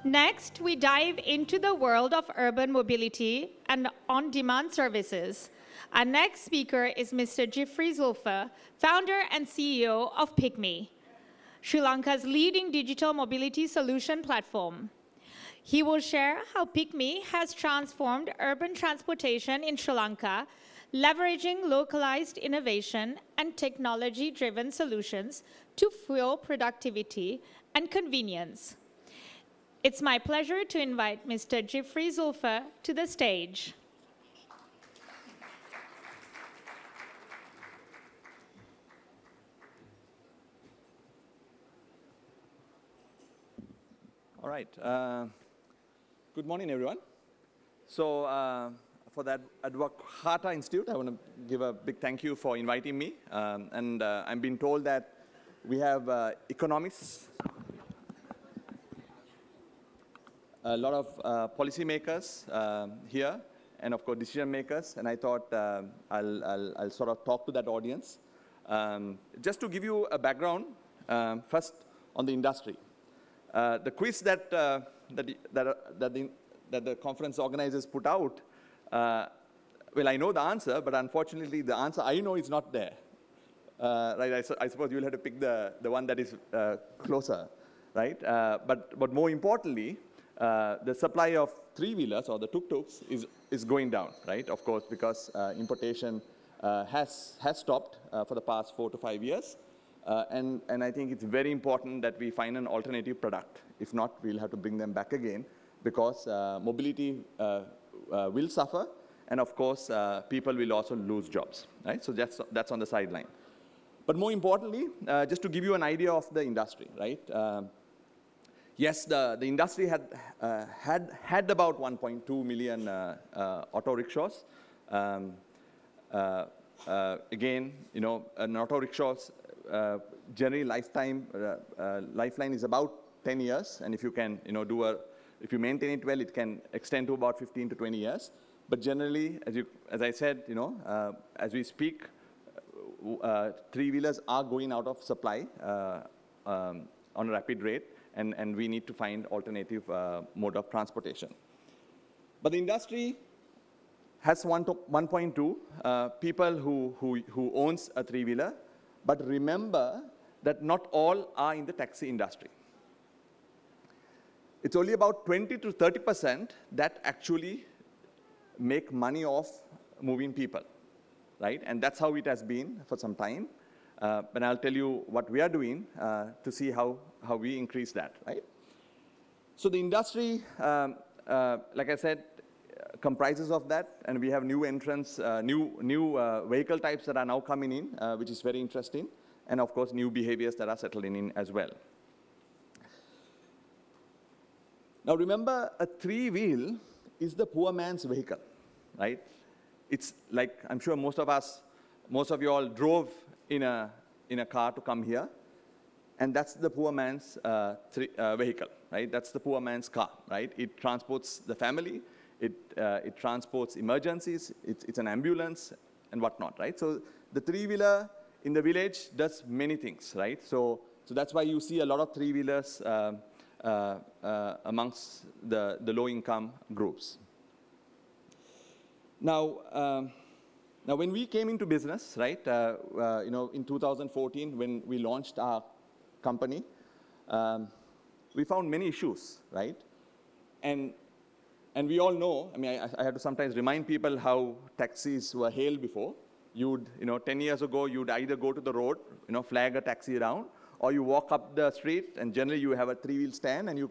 Next, we dive into the world of urban mobility and on-demand services. Our next speaker is Mr. Jiffry Zulfer, founder and CEO of PickMe, Sri Lanka's leading digital mobility solution platform. He will share how PickMe has transformed urban transportation in Sri Lanka, leveraging localized innovation and technology-driven solutions to fuel productivity and convenience. It's my pleasure to invite Mr. Jiffry Zulfer to the stage. All right. Good morning, everyone. So for the Advocata Institute, I want to give a big thank you for inviting me. I'm being told that we have economists, a lot of policymakers here, and of course decision makers. And I thought I'll sort of talk to that audience. Just to give you a background, first on the industry. The quiz that the conference organizers put out, well, I know the answer, but unfortunately, the answer I know is not there. Right? I suppose you'll have to pick the one that is closer, right? But more importantly, the supply of three-wheelers or the tuk-tuks is going down, right? Of course, because importation has stopped for the past 4 to 5 years. And I think it's very important that we find an alternative product. If not, we'll have to bring them back again because mobility will suffer, and of course, people will also lose jobs, right? So that's on the sideline. But more importantly, just to give you an idea of the industry, right? Yes, the industry had about 1.2 million auto rickshaws. Again, you know, an auto rickshaws generally lifeline is about 10 years, and if you can, you know, if you maintain it well, it can extend to about 15 to 20 years. But generally, as I said, you know, as we speak, three-wheelers are going out of supply on a rapid rate, and we need to find alternative mode of transportation. But the industry has 1.2 people who owns a three-wheeler. But remember that not all are in the taxi industry. It's only about 20 to 30% that actually make money off moving people, right? And that's how it has been for some time. But I'll tell you what we are doing to see how we increase that, right? So the industry, like I said, comprises of that, and we have new entrants, new vehicle types that are now coming in, which is very interesting, and of course new behaviors that are settling in as well. Now remember, a three-wheel is the poor man's vehicle, right? It's like, I'm sure most of you all drove in a car to come here, and that's the poor man's vehicle, right? That's the poor man's car, right? It transports the family. It transports emergencies, it's an ambulance and whatnot, right? So the three-wheeler in the village does many things, right? So that's why you see a lot of three-wheelers amongst the low-income groups. Now when we came into business, right, you know, in 2014 when we launched our company, we found many issues, right? And we all know, I mean, I have to sometimes remind people how taxis were hailed before. You know, 10 years ago, you'd either go to the road, you know, flag a taxi around, or you walk up the street, and generally you have a three-wheel stand, and you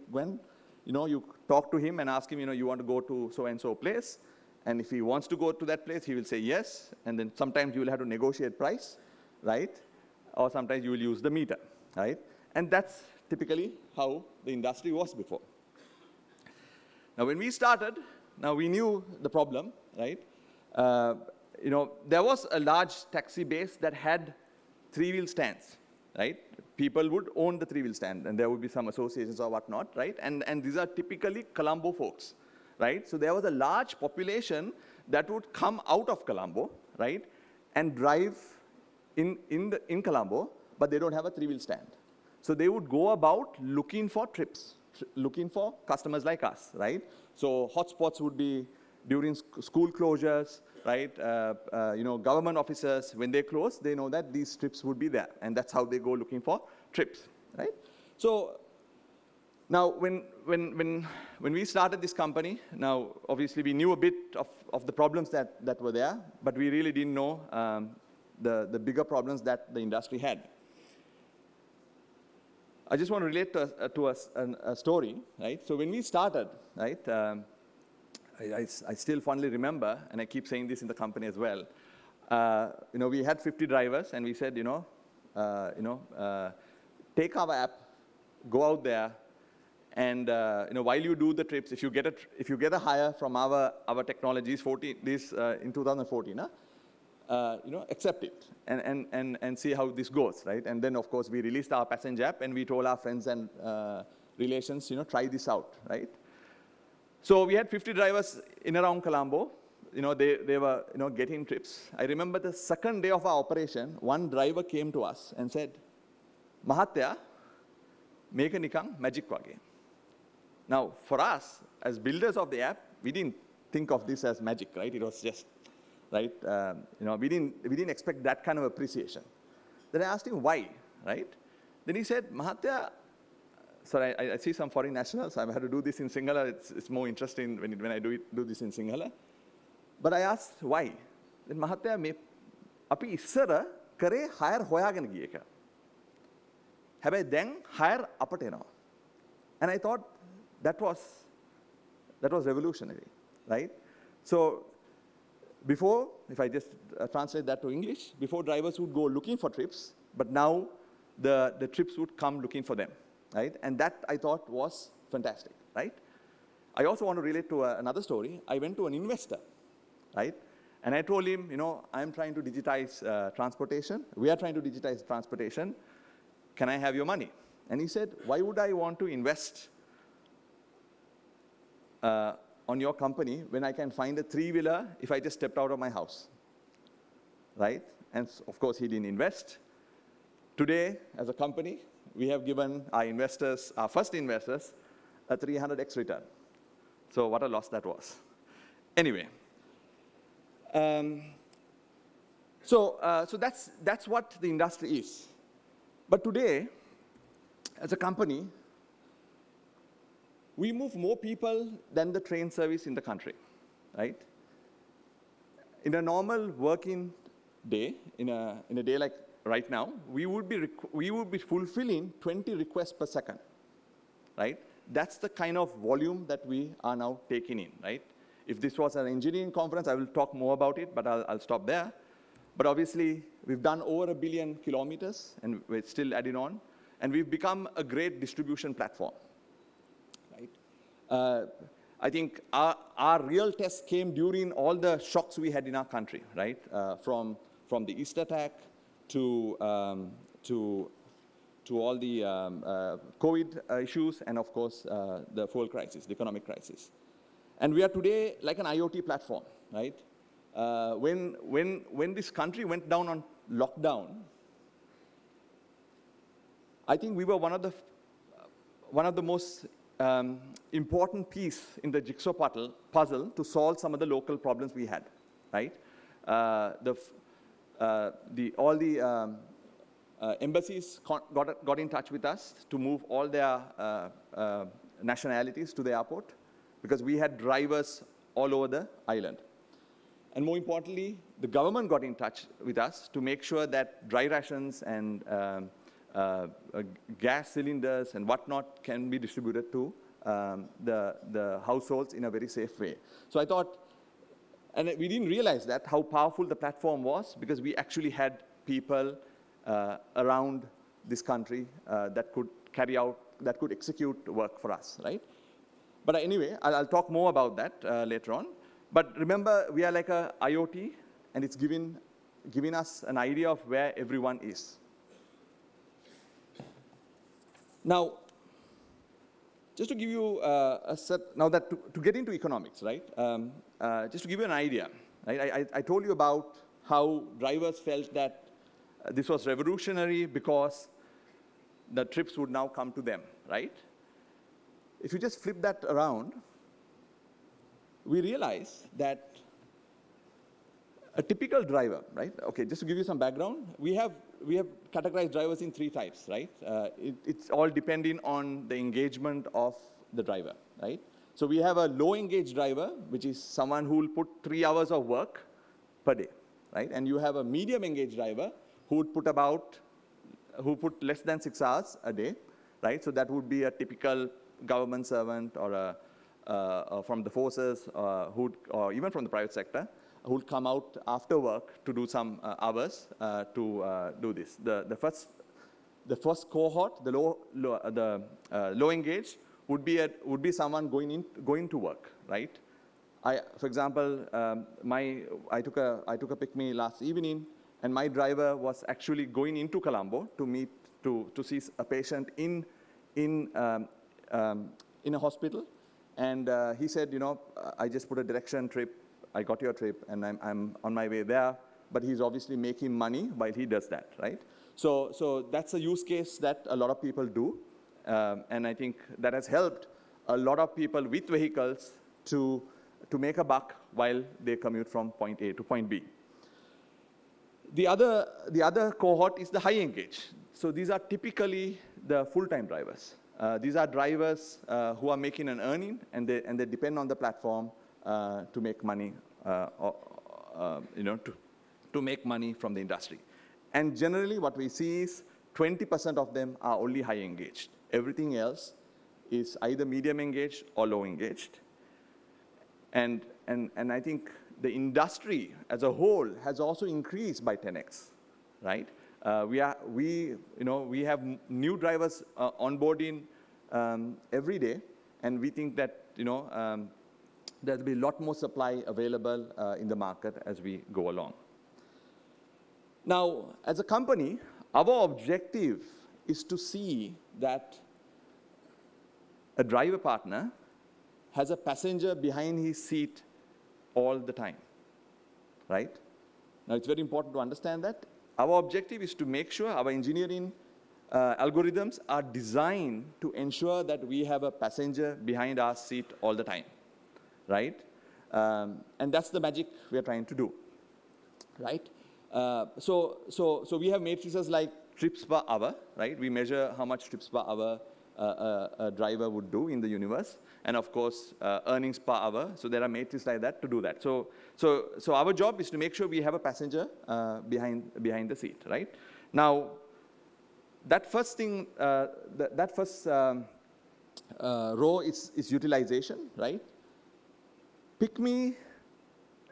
talk to him and ask him, you know, you want to go to so-and-so place, and if he wants to go to that place, he will say yes, and then sometimes you will have to negotiate price, right? Or sometimes you will use the meter, right? And that's typically how the industry was before. Now, when we started, now we knew the problem, right? You know, there was a large taxi base that had three-wheel stands, right? People would own the three-wheel stand, and there would be some associations or whatnot, right? And these are typically Colombo folks, right? So there was a large population that would come out of Colombo, right, and drive in Colombo, but they don't have a three-wheel stand. So they would go about looking for trips, looking for? Customers like us, right? So hotspots would be during school closures, right? Government officers, when they close, they know that these trips would be there, and that's how they go looking for trips, right? So now, when we started this company, now obviously we knew a bit of the problems that were there, but we really didn't know the bigger problems that the industry had. I just want to relate to a story, right? So when we started, right, I still fondly remember, and I keep saying this in the company as well. We had 50 drivers, and we said, take our app, go out there, and while you do the trips, if you get a hire from our technologies, in 2014, accept it and see how this goes, right? And then of course we released our passenger app, and we told our friends and relations, try this out, right? So we had 50 drivers in around Colombo. They were getting trips. I remember the second day of our operation, one driver came to us and said, "Mahatya, make a nikang magic wage." Now, for us, as builders of the app, we didn't think of this as magic, right? It was just, right? We didn't expect that kind of appreciation. Then I asked him why, right? Then he said, "Mahatya," sorry, I see some foreign nationals. I had to do this in Sinhala. It's more interesting when I do this in Sinhala. But I asked why. Then Mahatya, api issara kare hire hoyaගෙන ගිය එක. හැබැයි දැන් hire අපට එනවා. And I thought that was revolutionary, right? So before, if I just translate that to English, before drivers would go looking for trips, but now the trips would come looking for them, right? And that I thought was fantastic, right? I also want to relate to another story. I went to an investor, right? And I told him, I'm trying to digitize transportation. We are trying to digitize transportation. Can I have your money? And he said, why would I want to invest on your company when I can find a three-wheeler if I just stepped out of my house, right? And of course, he didn't invest. Today, as a company, we have given our first investors, a 300x return. So what a loss that was. Anyway, so that's what the industry is. But today, as a company, we move more people than the train service in the country, right? In a normal working day, in a day like right now, we would be fulfilling 20 requests per second, right? That's the kind of volume that we are now taking in, right? If this was an engineering conference, I will talk more about it, but I'll stop there. But obviously, we've done over 1 billion kilometers, and we're still adding on, and we've become a great distribution platform, right? I think our real test came during all the shocks we had in our country, right? From the East attack to all the COVID issues, and of course, the fuel crisis, the economic crisis. And we are today like an IoT platform, right? When this country went down on lockdown, I think we were one of the most important piece in the jigsaw puzzle to solve some of the local problems we had, right? All the embassies got in touch with us to move all their nationalities to the airport because we had drivers all over the island. And more importantly, the government got in touch with us to make sure that dry rations and gas cylinders and whatnot can be distributed to the households in a very safe way. So I thought, and we didn't realize that, how powerful the platform was, because we actually had people around this country that could execute work for us, right? But anyway, I'll talk more about that later on. But remember, we are like a IoT, and it's giving us an idea of where everyone is. Now, just to give you to get into economics, right? Just to give you an idea, right? I told you about how drivers felt that this was revolutionary because the trips would now come to them, right? if you just flip that around, we realize that a typical driver, right? Okay, just to give you some background, we have categorized drivers in 3 types, right? It's all depending on the engagement of the driver, right? So we have a low engaged driver, which is someone who will put 3 hours of work per day, right? And you have a medium engaged driver who would put less than 6 hours a day, right? So that would be a typical government servant or from the forces or even from the private sector who would come out after work to do some hours to do this. The first cohort, the low engaged, would be someone going to work, right? For example, I took a PickMe last evening, and my driver was actually going into Colombo to see a patient in a hospital, and he said, I just put a direction trip. I got your trip, and I'm on my way there. But he's obviously making money while he does that, right? So that's a use case that a lot of people do, and I think that has helped a lot of people with vehicles to make a buck while they commute from point A to point B. The other cohort is the high engage. So these are typically the full-time drivers. These are drivers who are making an earning, and they depend on the platform to make money, to make money from the industry. And generally, what we see is 20% of them are only high engaged. Everything else is either medium engaged or low engaged. And I think the industry as a whole has also increased by 10x, right? We have new drivers onboarding every day, and we think that there'll be a lot more supply available in the market as we go along. Now, as a company, our objective is to see that a driver partner has a passenger behind his seat all the time, right? Now, it's very important to understand that. Our objective is to make sure our engineering algorithms are designed to ensure that we have a passenger behind our seat all the time, right? And that's the magic we are trying to do, right? So we have matrices like trips per hour, right? We measure how much trips per hour a driver would do in the universe, and of course earnings per hour. So there are matrices like that to do that. So our job is to make sure we have a passenger behind the seat, right? Now, that first thing, that first row is utilization, right? PickMe,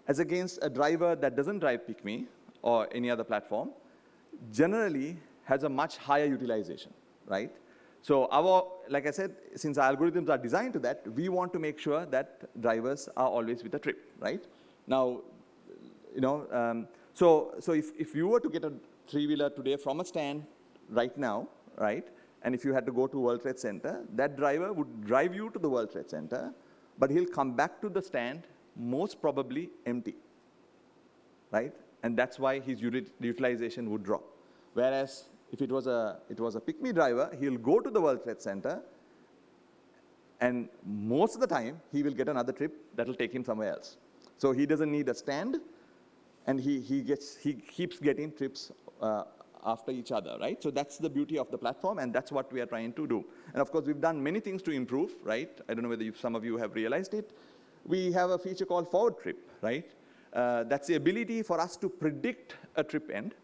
as against a driver that doesn't drive PickMe or any other platform, generally has a much higher utilization, right? So like I said, since our algorithms are designed to that, we want to make sure that drivers are always with a trip, right? Now, so if you were to get a three-wheeler today from a stand right now, right, and if you had to go to World Trade Center, that driver would drive you to the World Trade Center, but he'll come back to the stand most probably empty, right? And that's why his utilization would drop. Whereas if it was a PickMe driver, he'll go to the World Trade Center, and most of the time he will get another trip that will take him somewhere else. So he doesn't need a stand, and he keeps getting trips after each other, right? So that's the beauty of the platform, and that's what we are trying to do. And of course, we've done many things to improve, right? I don't know whether some of you have realized it. We have a feature called forward trip, right? That's the ability for us to predict a trip end,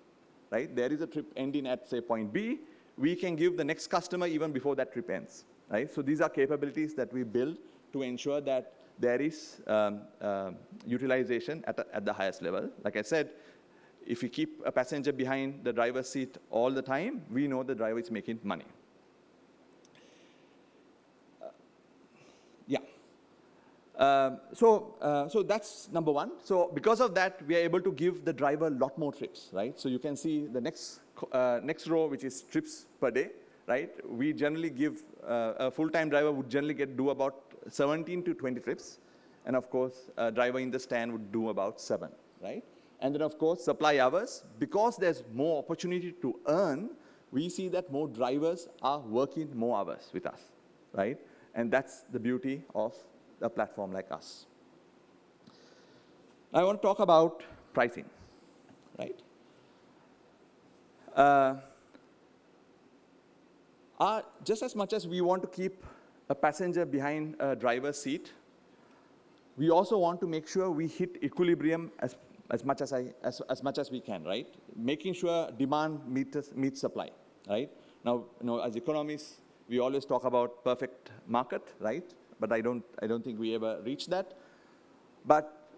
right? There is a trip ending at, say, point B. We can give the next customer even before that trip ends, right? So these are capabilities that we build to ensure that there is utilization at the highest level. Like I said, if we keep a passenger behind the driver's seat all the time, we know the driver is making money. So that's number one. So because of that, we are able to give the driver a lot more trips, right? So you can see the next row, which is trips per day, right? We generally give a full-time driver would generally do about 17 to 20 trips, and of course, a driver in the stand would do about 7, right? And then of course, supply hours. Because there's more opportunity to earn, we see that more drivers are working more hours with us, right? And that's the beauty of a platform like us. I want to talk about pricing, right? Just as much as we want to keep a passenger behind a driver's seat, we also want to make sure we hit equilibrium as much as we can, right? Making sure demand meets supply, right? Now, as economists, we always talk about perfect market, right? But I don't think we ever reach that. But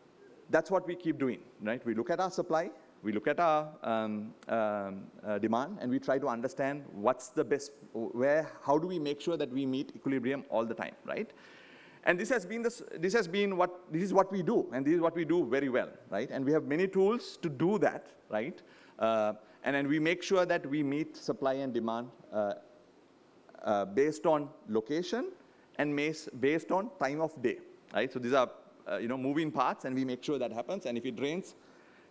that's what we keep doing, right? We look at our supply, we look at our demand, and we try to understand what's the best, how do we make sure that we meet equilibrium all the time, right? And this is what we do, and this is what we do very well, right? And we have many tools to do that, right? And then we make sure that we meet supply and demand based on location and based on time of day, right? So these are moving parts, and we make sure that happens. And if it rains,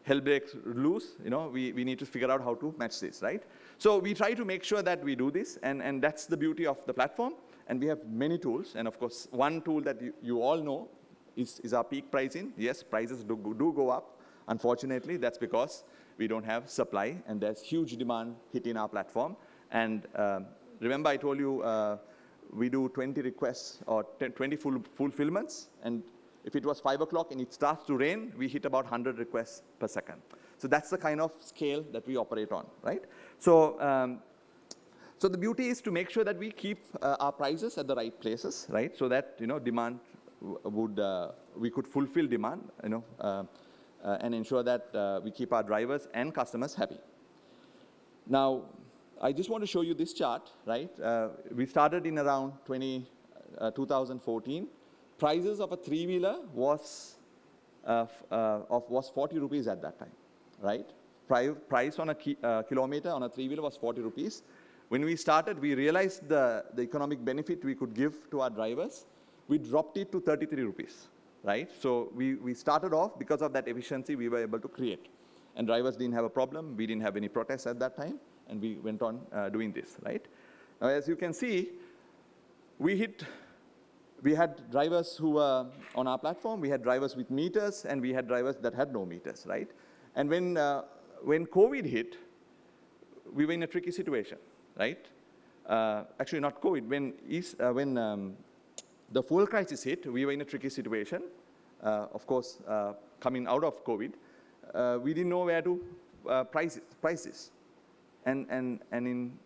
hell breaks loose, we need to figure out how to match this, right? So we try to make sure that we do this, and that's the beauty of the platform. And we have many tools, and of course, one tool that you all know is our peak pricing. Yes, prices do go up. Unfortunately, that's because we don't have supply, and there's huge demand hitting our platform. And remember I told you we do 20 requests or 20 fulfillments, and if it was 5 o'clock and it starts to rain, we hit about 100 requests per second. So that's the kind of scale that we operate on, right? So the beauty is to make sure that we keep our prices at the right places, right? So that demand we could fulfill demand, and ensure that we keep our drivers and customers happy. Now, I just want to show you this chart, right? We started in around 2014. Prices of a three-wheeler was 40 rupees at that time, right? Price on a kilometer on a three-wheeler was 40 rupees. When we started, we realized the economic benefit we could give to our drivers. We dropped it to 33 rupees, right? So we started off because of that efficiency we were able to create. And drivers didn't have a problem. We didn't have any protests at that time. And we went on doing this, right? Now, as you can see, we had drivers who were on our platform. We had drivers with meters, and we had drivers that had no meters, right? And when COVID hit, we were in a tricky situation, right? Actually, not COVID. When the fuel crisis hit, we were in a tricky situation. Of course, coming out of COVID, we didn't know where to price this.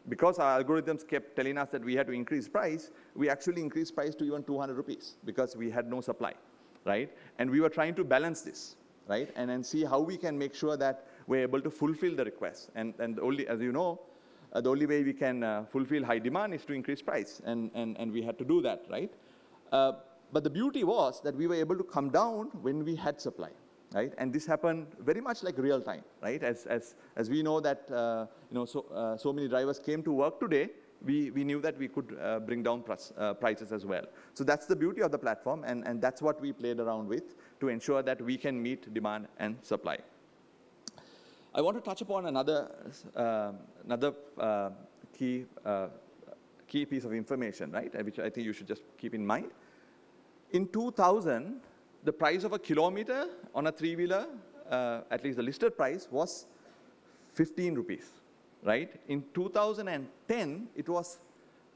Because our algorithms kept telling us that we had to increase price, we actually increased price to even 200 rupees because we had no supply, right? And we were trying to balance this, right? And then see how we can make sure that we're able to fulfill the request. And only, as you know, the only way we can fulfill high demand is to increase price, and we had to do that, right? But the beauty was that we were able to come down when we had supply, right? And this happened very much like real time, right? As we know that so many drivers came to work today, we knew that we could bring down prices as well. So that's the beauty of the platform, and that's what we played around with to ensure that we can meet demand and supply. I want to touch upon another key piece of information, right? Which I think you should just keep in mind. In 2000, the price of a kilometer on a three-wheeler, at least the listed price, was 15 rupees, right? In 2010, it was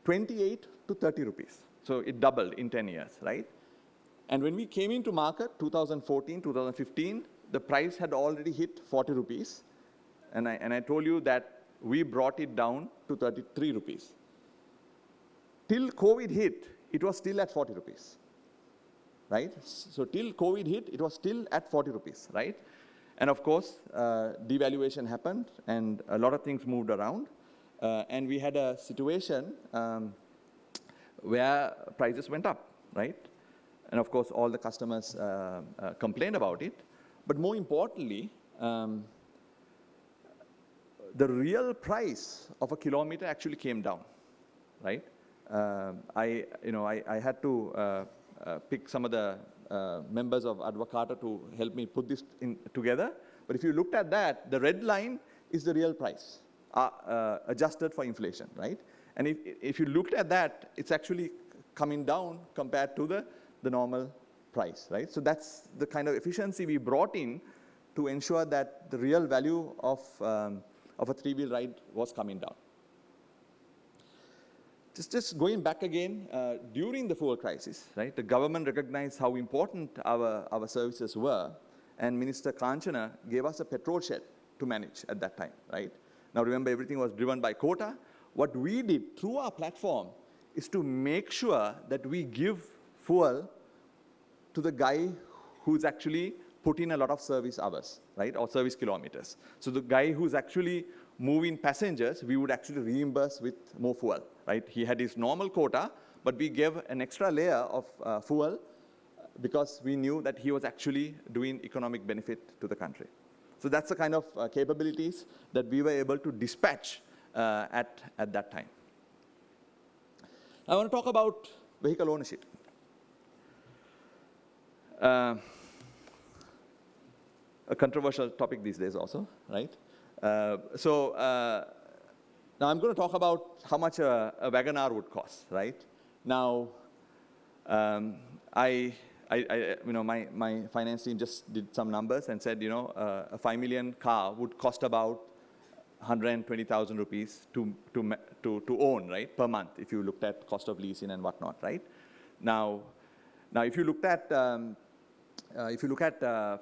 28 to 30 rupees. So it doubled in 10 years, right? And when we came into market, 2014, 2015, the price had already hit 40 rupees. And I told you that we brought it down to 33 rupees. Till COVID hit, it was still at 40 rupees. Right? So till COVID hit, it was still at 40 rupees, right? And of course, devaluation happened, and a lot of things moved around. And we had a situation where prices went up, right? And of course, all the customers complained about it. But more importantly, the real price of a kilometer actually came down, right? I had to pick some of the members of Advocata to help me put this together. But if you looked at that, the red line is the real price, adjusted for inflation, right? And if you looked at that, it's actually coming down compared to the normal price, right? So that's the kind of efficiency we brought in to ensure that the real value of a three-wheel ride was coming down. Just going back again, during the fuel crisis, right, the government recognized how important our services were, and Minister Kanchana gave us a petrol shed to manage at that time, right? Now remember, everything was driven by quota. What we did through our platform is to make sure that we give fuel to the guy who's actually put in a lot of service hours, right, or service kilometers. So the guy who's actually moving passengers, we would actually reimburse with more fuel, right? He had his normal quota, but we gave an extra layer of fuel because we knew that he was actually doing economic benefit to the country. So that's the kind of capabilities that we were able to dispatch at that time. I want to talk about vehicle ownership. A controversial topic these days also, right? Now I'm going to talk about how much a WagonR would cost, right? Now, my finance team just did some numbers and said, a 5 million car would cost about 120,000 rupees to own, right, per month, if you looked at cost of leasing and whatnot, right? Now if you look at, for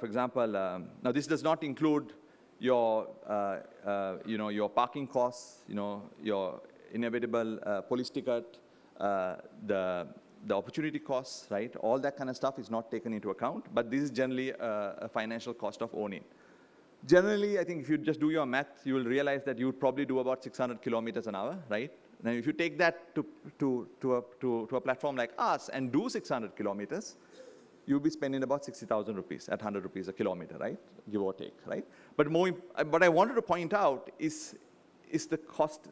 example, now this does not include your, your parking costs, your inevitable police ticket, the opportunity costs, right? All that kind of stuff is not taken into account, but this is generally a financial cost of owning. Generally, I think if you just do your math, you will realize that you would probably do about 600 kilometers an hour, right? Now, if you take that to a platform like us and do 600 kilometers, you'll be spending about 60,000 rupees at 100 rupees a kilometer, right? Give or take, right? But what I wanted to point out is the cost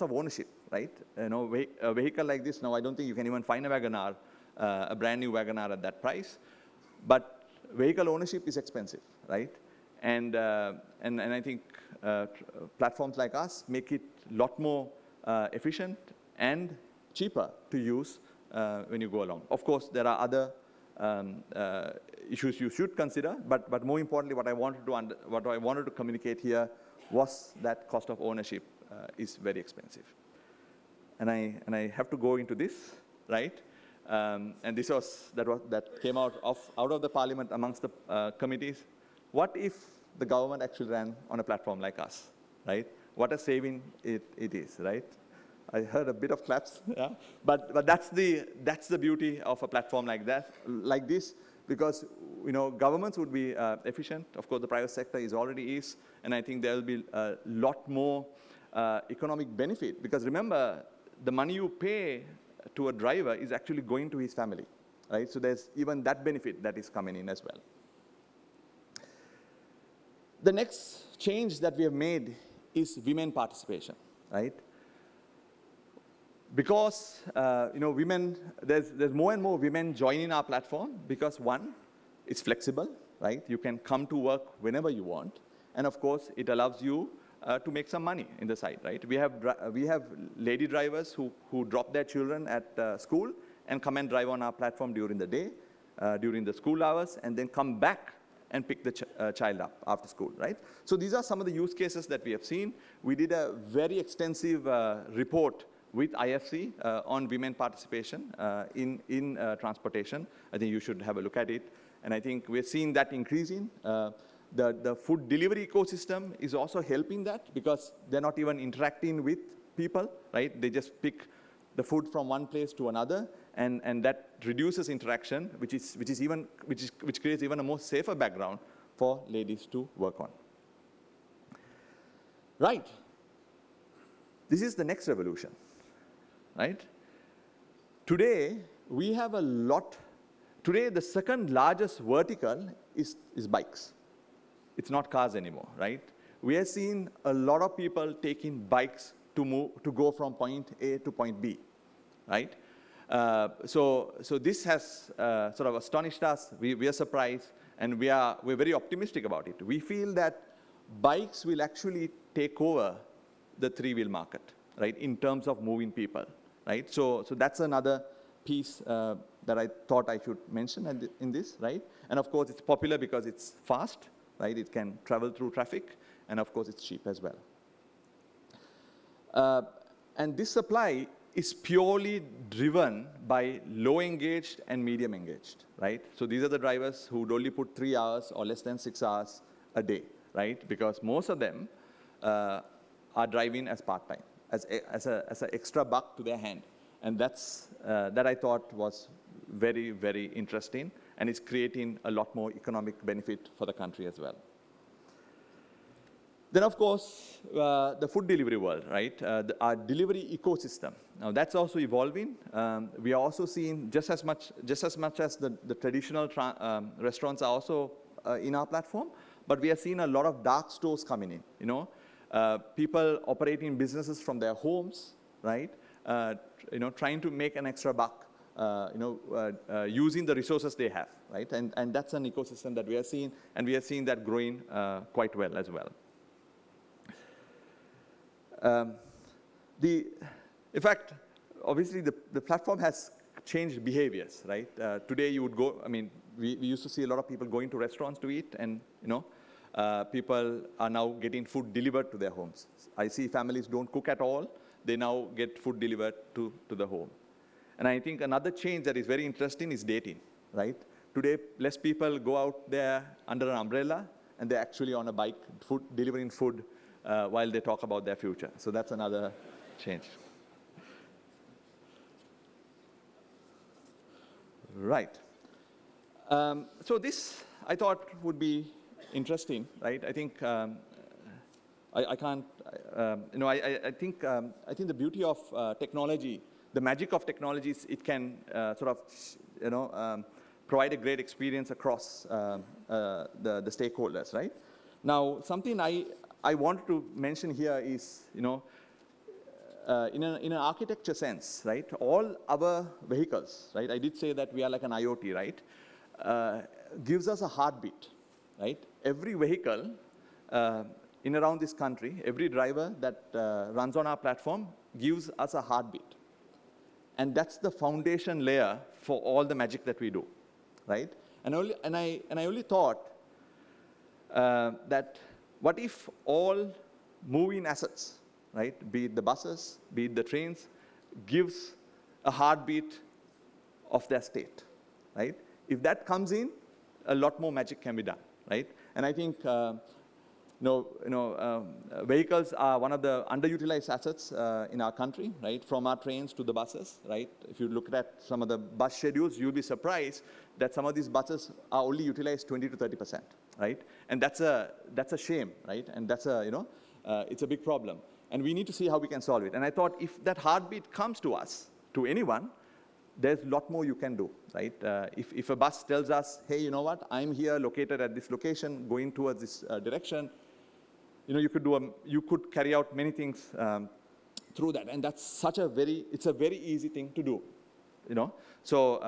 of ownership, right? A vehicle like this, now I don't think you can even find a WagonR, a brand new WagonR at that price. But vehicle ownership is expensive, right? And I think platforms like us make it a lot more efficient and cheaper to use when you go along. Of course, there are other issues you should consider, but more importantly, what I wanted to communicate here was that cost of ownership is very expensive. And I have to go into this, right? And that came out of the parliament amongst the committees. What if the government actually ran on a platform like us, right? What a saving it is, right? I heard a bit of claps, yeah? But that's the beauty of a platform like this, because governments would be efficient. Of course, the private sector already is, and I think there will be a lot more economic benefit, because remember, the money you pay to a driver is actually going to his family, right? So there's even that benefit that is coming in as well. The next change that we have made is women participation, right? Because women, there's more and more women joining our platform because one, it's flexible, right? You can come to work whenever you want, and of course, it allows you to make some money in the side, right? We have lady drivers who drop their children at school and come and drive on our platform during the day, during the school hours, and then come back and pick the child up after school, right? So these are some of the use cases that we have seen. We did a very extensive report with IFC on women participation in transportation. I think you should have a look at it. And I think we're seeing that increasing. The food delivery ecosystem is also helping that, because they're not even interacting with people, right? They just pick the food from one place to another, and that reduces interaction, which creates even a more safer background for ladies to work on. Right. This is the next revolution, right? Today, we have a lot. Today, the second largest vertical is bikes. It's not cars anymore, right? We are seeing a lot of people taking bikes to go from point A to point B, right? So this has sort of astonished us. We are surprised, and we're very optimistic about it. We feel that bikes will actually take over the three-wheel market, right, in terms of moving people, right? So that's another piece that I thought I should mention in this, right? And of course, it's popular because it's fast, right? It can travel through traffic, and of course, it's cheap as well. And this supply is purely driven by low engaged and medium engaged, right? So these are the drivers who would only put 3 hours or less than 6 hours a day, right? Because most of them are driving as part-time, as an extra buck to their hand. And that I thought was very, very interesting, and is creating a lot more economic benefit for the country as well. Then, of course, the food delivery world, right? Our delivery ecosystem. Now, that's also evolving. We are also seeing just as much as the traditional restaurants are also in our platform, but we are seeing a lot of dark stores coming in. You know, people operating businesses from their homes, right? You know, trying to make an extra buck. Using the resources they have, right? And that's an ecosystem that we are seeing, and we are seeing that growing quite well as well. In fact, obviously, the platform has changed behaviors, right? Today, you would go, I mean, we used to see a lot of people going to restaurants to eat, and, you know, people are now getting food delivered to their homes. I see families don't cook at all. They now get food delivered to the home. And I think another change that is very interesting is dating, right? Today, less people go out there under an umbrella, and they're actually on a bike, delivering food while they talk about their future. So that's another change. Right. So this, I thought, would be interesting, right? I think I can't, you know, I think the beauty of technology, the magic of technology is it can sort of, you know, provide a great experience across the stakeholders, right? Now, something I wanted to mention here is, you know, in an architecture sense, right? All our vehicles, right? I did say that we are like an IoT, right? Gives us a heartbeat, right? Every vehicle in around this country, every driver that runs on our platform gives us a heartbeat. And that's the foundation layer for all the magic that we do, right? And I only thought that what if all moving assets, right, be it the buses, be it the trains, gives a heartbeat of their state, right? If that comes in, a lot more magic can be done, right? And I think vehicles are one of the underutilized assets in our country, right? From our trains to the buses, right? If you look at some of the bus schedules, you'll be surprised that some of these buses are only utilized 20 to 30%, right? And that's a shame, right? And that's it's a big problem. And we need to see how we can solve it. And I thought if that heartbeat comes to us, to anyone, there's a lot more you can do, right? If a bus tells us, hey, you know what, I'm here located at this location, going towards this direction, you know, you could carry out many things through that. And that's it's a very easy thing to do, you know? So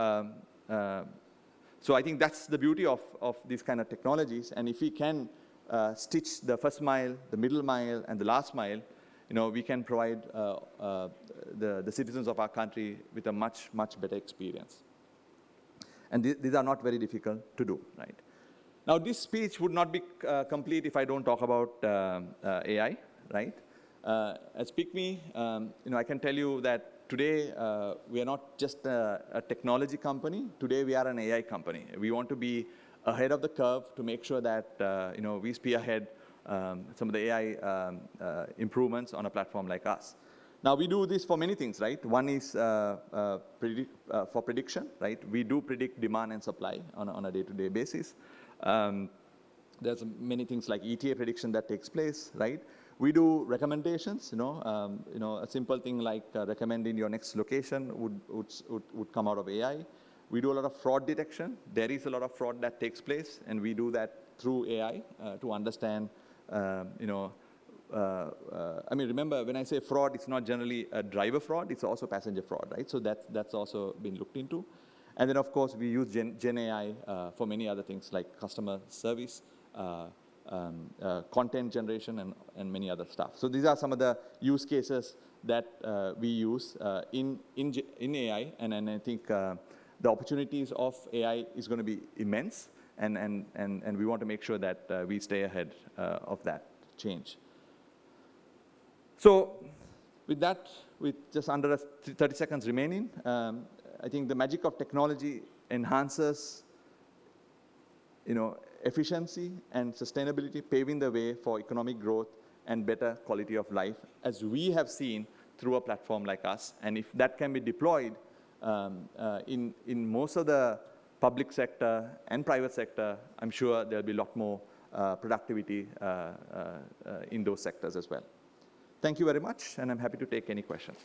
I think that's the beauty of these kind of technologies. And if we can stitch the first mile, the middle mile, and the last mile, you know, we can provide the citizens of our country with a much, much better experience. And these are not very difficult to do, right? Now, this speech would not be complete if I don't talk about AI, right? As PickMe, you know, I can tell you that today we are not just a technology company. Today we are an AI company. We want to be ahead of the curve to make sure that you know, we spearhead some of the AI improvements on a platform like us. Now, we do this for many things, right? One is for prediction, right? We do predict demand and supply on a day-to-day basis. There's many things like ETA prediction that takes place, right? We do recommendations, you know, a simple thing like recommending your next location would come out of AI. We do a lot of fraud detection. There is a lot of fraud that takes place, and we do that through AI to understand, you know, I mean, remember, when I say fraud, it's not generally a driver fraud, it's also passenger fraud, right? So that's also been looked into. And then, of course, we use Gen AI for many other things like customer service, content generation, and many other stuff. So these are some of the use cases that we use in AI, and I think the opportunities of AI is going to be immense, and we want to make sure that we stay ahead of that change. So with that, with just under 30 seconds remaining, I think the magic of technology enhances efficiency and sustainability, paving the way for economic growth and better quality of life, as we have seen through a platform like us. And if that can be deployed in most of the public sector and private sector, I'm sure there'll be a lot more productivity in those sectors as well. Thank you very much, and I'm happy to take any questions.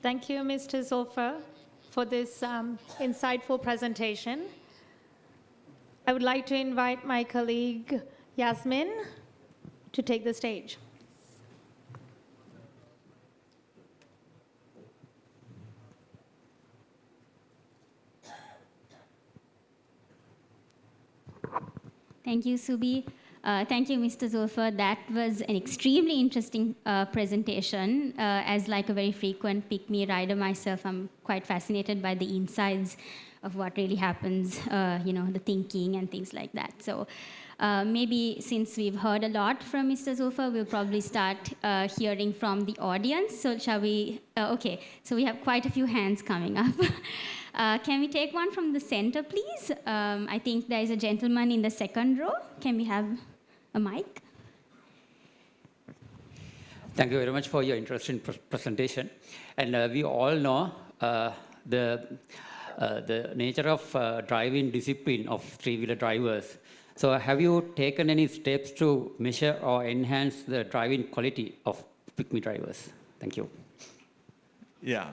Thank you, Mr. Zulfer, for this insightful presentation. I would like to invite my colleague, Yasmin, to take the stage. Thank you, Subi. Thank you, Mr. Zulfer. That was an extremely interesting presentation. As like a very frequent PickMe rider myself, I'm quite fascinated by the insides of what really happens, the thinking and things like that. So maybe since we've heard a lot from Mr. Zulfer, we'll probably start hearing from the audience. So shall we? Okay, so we have quite a few hands coming up. Can we take one from the center, please? I think there is a gentleman in the second row. Can we have a mic? Thank you very much for your interesting presentation. And we all know the nature of driving discipline of three-wheeler drivers. So have you taken any steps to measure or enhance the driving quality of PickMe drivers? Thank you. Yeah,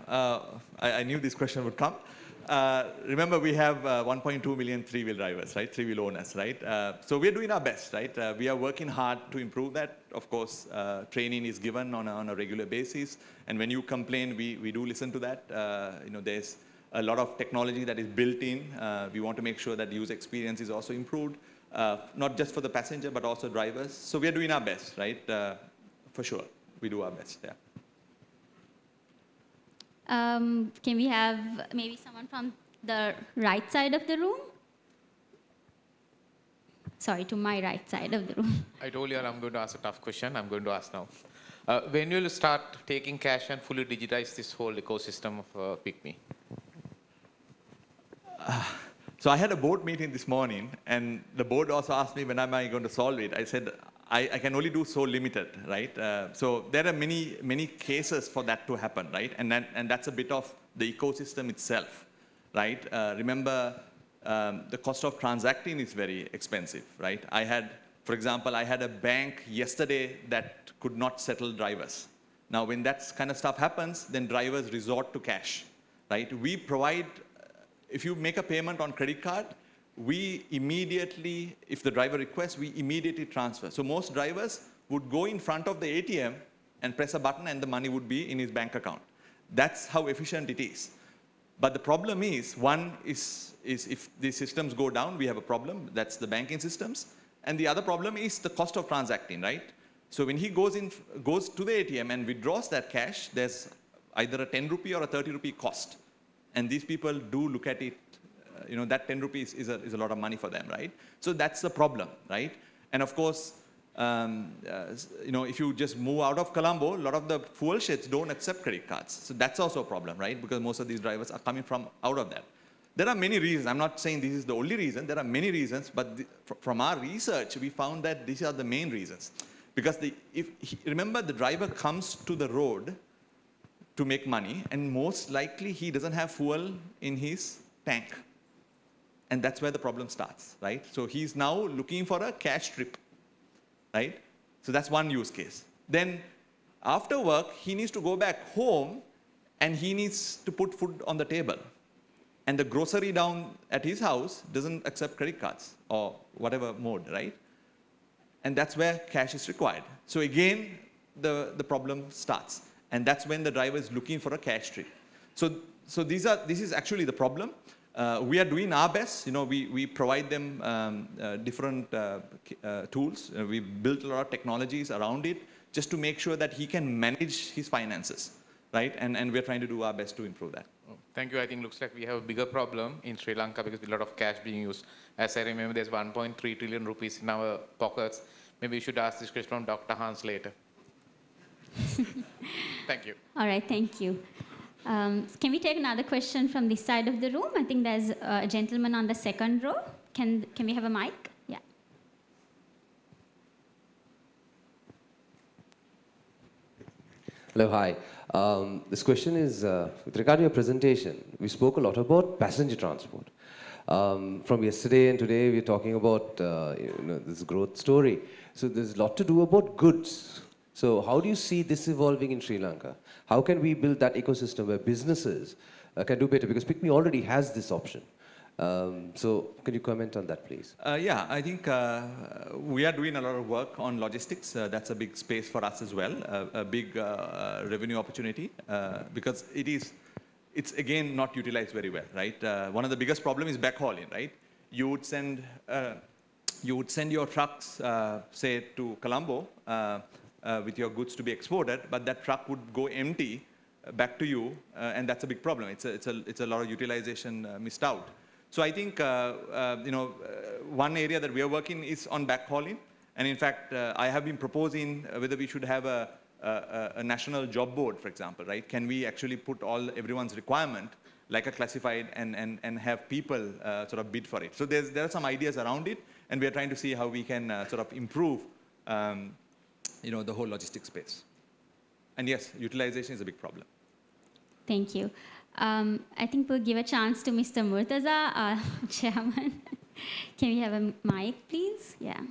I knew this question would come. Remember, we have 1.2 million three-wheel drivers, right? Three-wheel owners, right? So we're doing our best, right? We are working hard to improve that. Of course, training is given on a regular basis. And when you complain, we do listen to that. There's a lot of technology that is built in. We want to make sure that the user experience is also improved, not just for the passenger, but also drivers. So we're doing our best, right? For sure, we do our best, yeah. Can we have maybe someone from the right side of the room? Sorry, to my right side of the room. I told you I'm going to ask a tough question. I'm going to ask now. When will you start taking cash and fully digitize this whole ecosystem of PickMe? So I had a board meeting this morning, and the board also asked me when am I going to solve it. I said, I can only do so limited, right? So there are many cases for that to happen, right? And that's a bit of the ecosystem itself, right? Remember, the cost of transacting is very expensive, right? For example, I had a bank yesterday that could not settle drivers. Now, when that kind of stuff happens, then drivers resort to cash, right? We provide, if you make a payment on credit card, we immediately, if the driver requests, we immediately transfer. So most drivers would go in front of the ATM and press a button and the money would be in his bank account. That's how efficient it is. But the problem is, one is if the systems go down, we have a problem. That's the banking systems. And the other problem is the cost of transacting, right? So when he goes to the ATM and withdraws that cash, there's either a 10 rupee or a 30 rupee cost. And these people do look at it, that 10 rupees is a lot of money for them, right? So that's the problem, right? And of course, if you just move out of Colombo, a lot of the fuel sheds don't accept credit cards. So that's also a problem, right? Because most of these drivers are coming from out of that. There are many reasons. I'm not saying this is the only reason. There are many reasons, but from our research, we found that these are the main reasons. Because remember, the driver comes to the road to make money, and most likely he doesn't have fuel in his tank. And that's where the problem starts, right? So he's now looking for a cash trip, right? So that's one use case. Then after work, he needs to go back home, and he needs to put food on the table. And the grocery down at his house doesn't accept credit cards or whatever mode, right? And that's where cash is required. So again, the problem starts. And that's when the driver is looking for a cash trip. So this is actually the problem. We are doing our best. We provide them different tools. We built a lot of technologies around it just to make sure that he can manage his finances, right? And we're trying to do our best to improve that. Oh, thank you. I think looks like we have a bigger problem in Sri Lanka because a lot of cash being used. As I remember, there's 1.3 trillion rupees in our pockets. Maybe we should ask this question from Dr. Hans later. Thank you. All right, thank you. Can we take another question from this side of the room? I think there's a gentleman on the second row. Can we have a mic? Yeah. Hello, hi. This question is with regard to your presentation. We spoke a lot about passenger transport. From yesterday and today, we're talking about this growth story. So there's a lot to do about goods. So how do you see this evolving in Sri Lanka? How can we build that ecosystem where businesses can do better? Because PickMe already has this option. So can you comment on that, please? Yeah, I think we are doing a lot of work on logistics. That's a big space for us as well, a big revenue opportunity because it's again not utilized very well, right? One of the biggest problems is backhauling, right? You would send your trucks, say, to Colombo with your goods to be exported, but that truck would go empty back to you, and that's a big problem. It's a lot of utilization missed out. So I think one area that we are working is on backhauling, and in fact, I have been proposing whether we should have a national job board, for example, right? Can we actually put everyone's requirement like a classified and have people sort of bid for it? So there are some ideas around it, and we are trying to see how we can sort of improve the whole logistics space. And yes, utilization is a big problem. Thank you. I think we'll give a chance to Mr. Murtaza, our chairman. Can we have a mic, please? Yeah.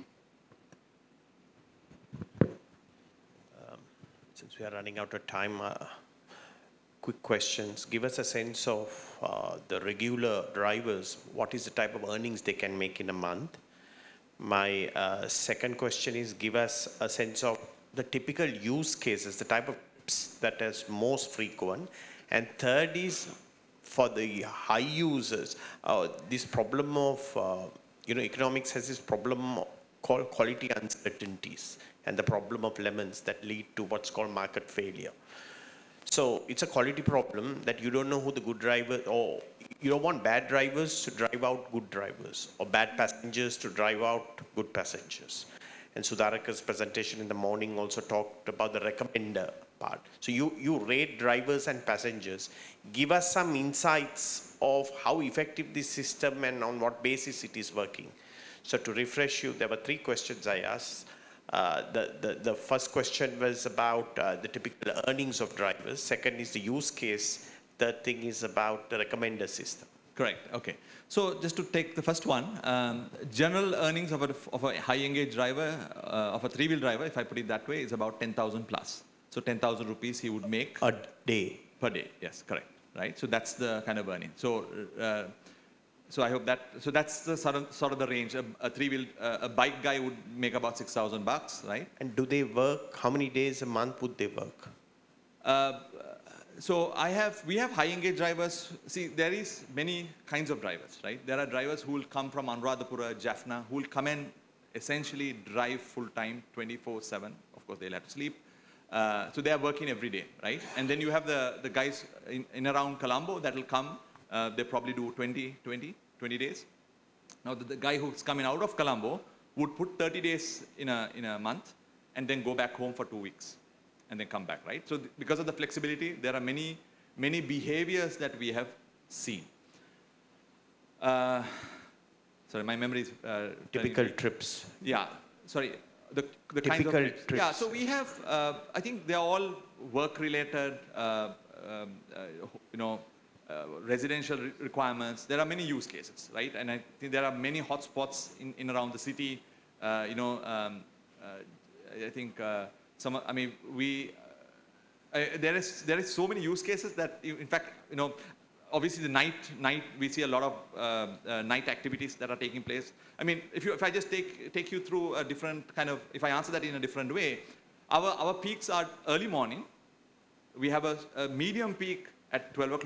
Since we are running out of time, quick questions. Give us a sense of the regular drivers. What is the type of earnings they can make in a month? My second question is, give us a sense of the typical use cases, the type of that is most frequent. And third is, for the high users, this problem of, economics has this problem called quality uncertainties and the problem of lemons that lead to what's called market failure. So it's a quality problem that you don't know who the good driver, or you don't want bad drivers to drive out good drivers, or bad passengers to drive out good passengers. And Sudharaka's presentation in the morning also talked about the recommender part. So you rate drivers and passengers. Give us some insights of how effective this system and on what basis it is working. So to refresh you, there were 3 questions I asked. The first question was about the typical earnings of drivers. Second is the use case. Third thing is about the recommender system. Correct. Okay. So just to take the first one, general earnings of a high engaged driver, of a 3-wheel driver, if I put it that way, is about 10,000 plus. So 10,000 rupees he would make A day. per day. Yes, correct. Right. So that's the kind of earning. So I hope that. So that's the sort of the range. A 3-wheel, a bike guy would make about $6,000, right? And do they work? How many days a month would they work? So we have high engaged drivers. See, there is many kinds of drivers, right? There are drivers who will come from Anuradhapura, Jaffna, who will come and essentially drive full time, 24/7. Of course, they'll have to sleep. So they are working every day, right? And then you have the guys in around Colombo that will come. They probably do 20 days. Now the guy who's coming out of Colombo would put 30 days in a month and then go back home for 2 weeks and then come back, right? So because of the flexibility, there are many behaviors that we have seen. Sorry, my memory is Typical trips. Yeah, sorry. The Typical kinds of trips. Yeah, so we have, I think they're all work-related, residential requirements. There are many use cases, right? And I think there are many hotspots in around the city. I think there is so many use cases that, in fact, obviously the night we see a lot of night activities that are taking place. I mean, if I just take you through a different kind of, if I answer that in a different way, our peaks are early morning. We have a medium peak at 12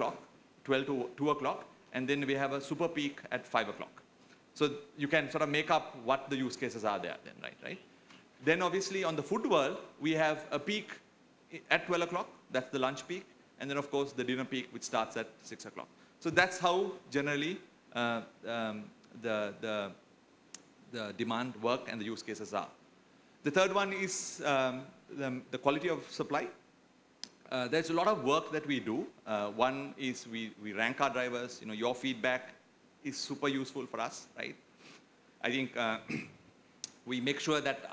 to 2 o'clock, and then we have a super peak at 5 o'clock. So you can sort of make up what the use cases are there then, right? Then obviously on the food world, we have a peak at 12 o'clock, that's the lunch peak, and then of course the dinner peak, which starts at 6 o'clock. So that's how generally the demand work and the use cases are. The third one is the quality of supply. There's a lot of work that we do. One is we rank our drivers. Your feedback is super useful for us, right? I think we make sure that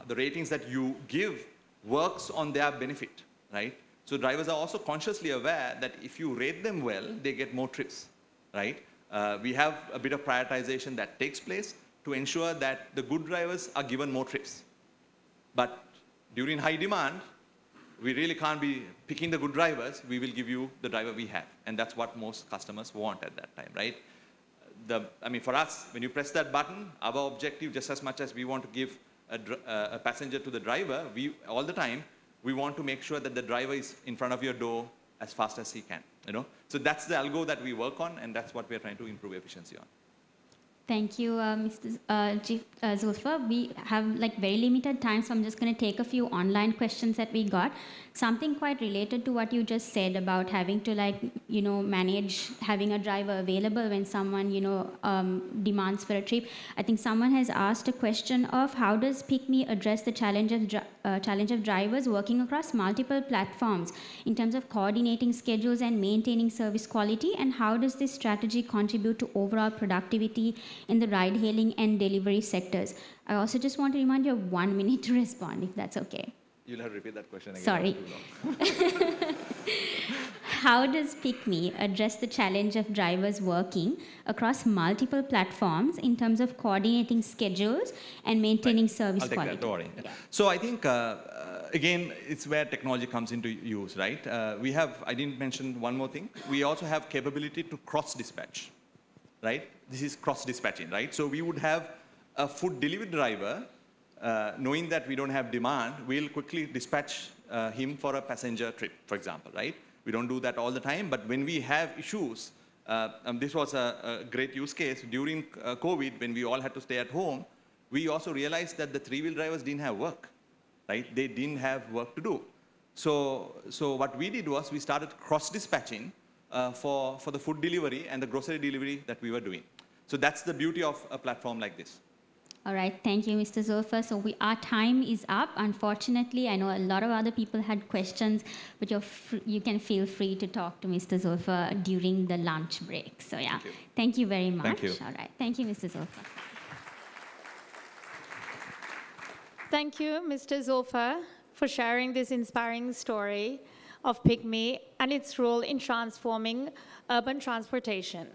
the ratings that you give works on their benefit, right? So drivers are also consciously aware that if you rate them well, they get more trips, right? We have a bit of prioritization that takes place to ensure that the good drivers are given more trips. But during high demand, we really can't be picking the good drivers. We will give you the driver we have. And that's what most customers want at that time, right? For us, when you press that button, our objective, just as much as we want to give a passenger to the driver, all the time, we want to make sure that the driver is in front of your door as fast as he can. So that's the algo that we work on, and that's what we're trying to improve efficiency on. Thank you, Mr. Zulfer. We have very limited time, so I'm just going to take a few online questions that we got. Something quite related to what you just said about having to manage having a driver available when someone demands for a trip. I think someone has asked a question of how does PickMe address the challenge of drivers working across multiple platforms in terms of coordinating schedules and maintaining service quality, and how does this strategy contribute to overall productivity in the ride-hailing and delivery sectors? I also just want to remind you of 1 minute to respond, if that's okay. You'll have to repeat that question again. Sorry. How does PickMe address the challenge of drivers working across multiple platforms in terms of coordinating schedules and maintaining service quality? I'll take that, don't worry. Yeah. So I think, again, it's where technology comes into use, right? I didn't mention one more thing. We also have capability to cross-dispatch, right? This is cross-dispatching, right? So we would have a food delivery driver, knowing that we don't have demand, we'll quickly dispatch him for a passenger trip, for example, right? We don't do that all the time, but when we have issues, this was a great use case during COVID when we all had to stay at home. We also realized that the three-wheel drivers didn't have work, right? They didn't have work to do. So what we did was we started cross-dispatching for the food delivery and the grocery delivery that we were doing. So that's the beauty of a platform like this. All right, thank you, Mr. Zulfer. So our time is up. Unfortunately, I know a lot of other people had questions, but you can feel free to talk to Mr. Zulfer during the lunch break. So yeah, thank you very much. Thank you. All right, thank you, Mr. Zulfer. Thank you, Mr. Zulfer, for sharing this inspiring story of PickMe and its role in transforming urban transportation.